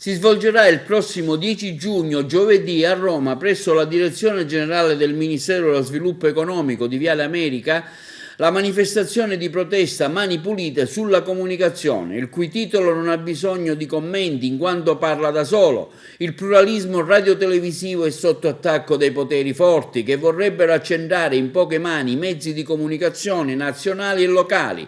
Si svolgerà il prossimo 10 giugno, giovedì, a Roma, presso la Direzione Generale del Ministero dello Sviluppo Economico di Viale America, la manifestazione di protesta Mani Pulite sulla comunicazione, il cui titolo non ha bisogno di commenti in quanto parla da solo. Il pluralismo radiotelevisivo è sotto attacco dei poteri forti che vorrebbero accentrare in poche mani i mezzi di comunicazione nazionali e locali.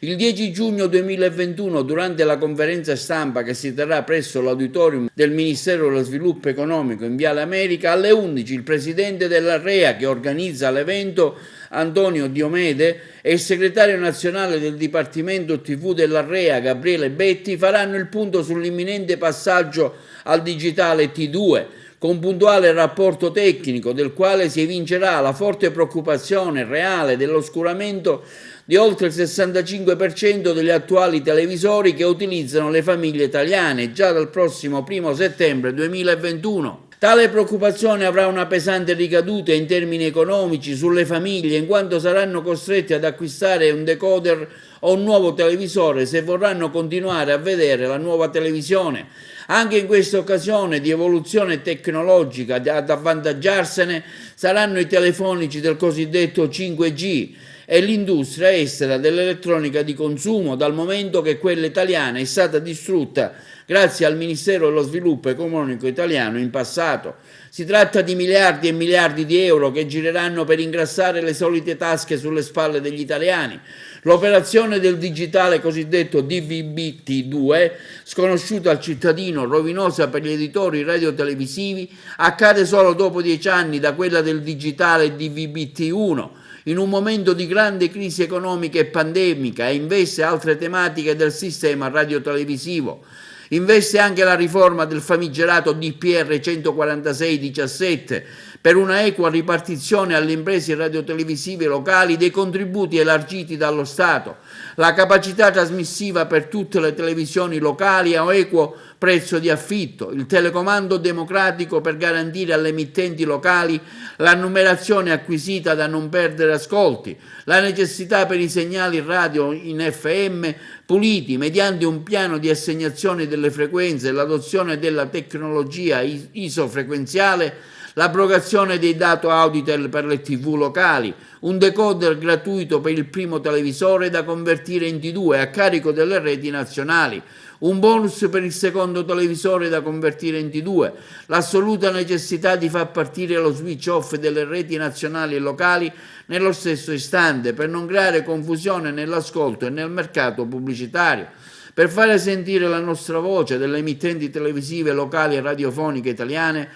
Il 10 giugno 2021, durante la conferenza stampa che si terrà presso l'auditorium del Ministero dello Sviluppo Economico in Viale America, alle 11 il presidente dell'AREA che organizza l'evento, Antonio Diomede, e il segretario nazionale del Dipartimento TV dell'AREA, Gabriele Betti, faranno il punto sull'imminente passaggio al digitale T2, con puntuale rapporto tecnico del quale si evincerà la forte preoccupazione reale dell'oscuramento di oltre il 65% degli attuali televisori che utilizzano le famiglie italiane già dal prossimo 1 settembre 2021. Tale preoccupazione avrà una pesante ricaduta in termini economici sulle famiglie, in quanto saranno costretti ad acquistare un decoder o un nuovo televisore se vorranno continuare a vedere la nuova televisione. Anche in questa occasione di evoluzione tecnologica ad avvantaggiarsene saranno i telefonici del cosiddetto 5G e l'industria estera dell'elettronica di consumo, dal momento che quella italiana è stata distrutta grazie al Ministero dello Sviluppo Economico italiano in passato. Si tratta di miliardi e miliardi di euro che gireranno per ingrassare le solite tasche sulle spalle degli italiani. L'operazione del digitale cosiddetto DVB-T2, sconosciuta al cittadino, rovinosa per gli editori radiotelevisivi, accade solo dopo 10 anni da quella del digitale DVB-T1, in un momento di grande crisi economica e pandemica, e investe altre tematiche del sistema radiotelevisivo. Investe anche la riforma del famigerato DPR 146-17 per una equa ripartizione alle imprese radiotelevisive locali dei contributi elargiti dallo Stato, la capacità trasmissiva per tutte le televisioni locali a un equo prezzo di affitto, il telecomando democratico per garantire alle emittenti locali la numerazione acquisita da non perdere ascolti, la necessità per i segnali radio in FM puliti mediante un piano di assegnazione delle frequenze e l'adozione della tecnologia isofrequenziale, l'abrogazione dei dati Auditel per le TV locali, un decoder gratuito per il primo televisore da convertire in T2 a carico delle reti nazionali, un bonus per il secondo televisore da convertire in T2, l'assoluta necessità di far partire lo switch off delle reti nazionali e locali nello stesso istante per non creare confusione nell'ascolto e nel mercato pubblicitario. Per fare sentire la nostra voce delle emittenti televisive locali e radiofoniche italiane,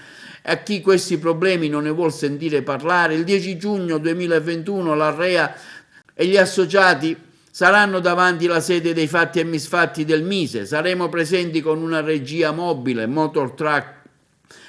a chi questi problemi non ne vuol sentire parlare, il 10 giugno 2021 l'AREA e gli associati saranno davanti alla sede dei fatti e misfatti del Mise. Saremo presenti con una regia mobile, motor truck,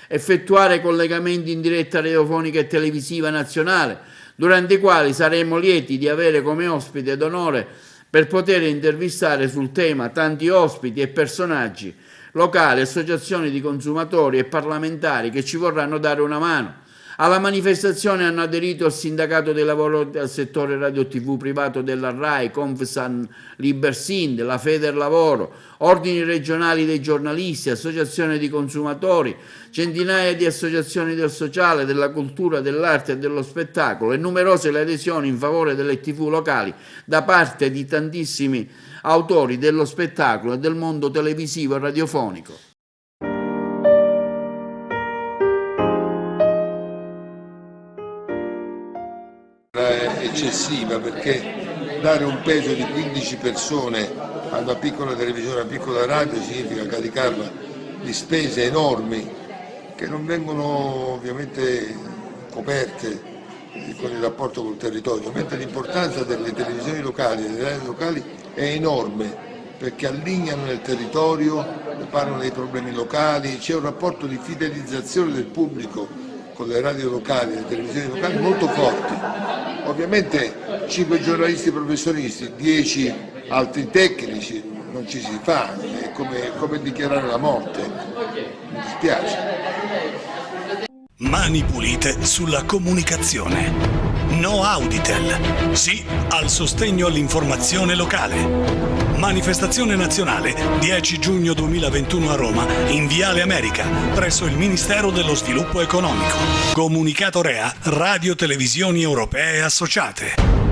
effettuare collegamenti in diretta radiofonica e televisiva nazionale, durante i quali saremo lieti di avere come ospite d'onore per poter intervistare sul tema tanti ospiti e personaggi locali, associazioni di consumatori e parlamentari che ci vorranno dare una mano. Alla manifestazione hanno aderito il sindacato dei lavoratori del settore radio TV privato della RAI, Confsan Libersind, la Federlavoro, ordini regionali dei giornalisti, associazioni di consumatori, centinaia di associazioni del sociale, della cultura, dell'arte e dello spettacolo e numerose le adesioni in favore delle TV locali da parte di tantissimi autori dello spettacolo e del mondo televisivo e radiofonico. È eccessiva, perché dare un peso di 15 persone a una piccola televisione, a una piccola radio significa caricarla di spese enormi che non vengono ovviamente coperte con il rapporto col territorio, mentre l'importanza delle televisioni locali e delle radio locali è enorme, perché allineano nel territorio, parlano dei problemi locali, c'è un rapporto di fidelizzazione del pubblico con le radio locali e le televisioni locali molto forti. Ovviamente 5 giornalisti professionisti, 10 altri tecnici, non ci si fa, è come dichiarare la morte, mi dispiace. Mani pulite sulla comunicazione. No Auditel. Sì al sostegno all'informazione locale. Manifestazione nazionale 10 giugno 2021 a Roma, in Viale America, presso il Ministero dello Sviluppo Economico. Comunicato Rea, Radio Televisioni Europee Associate.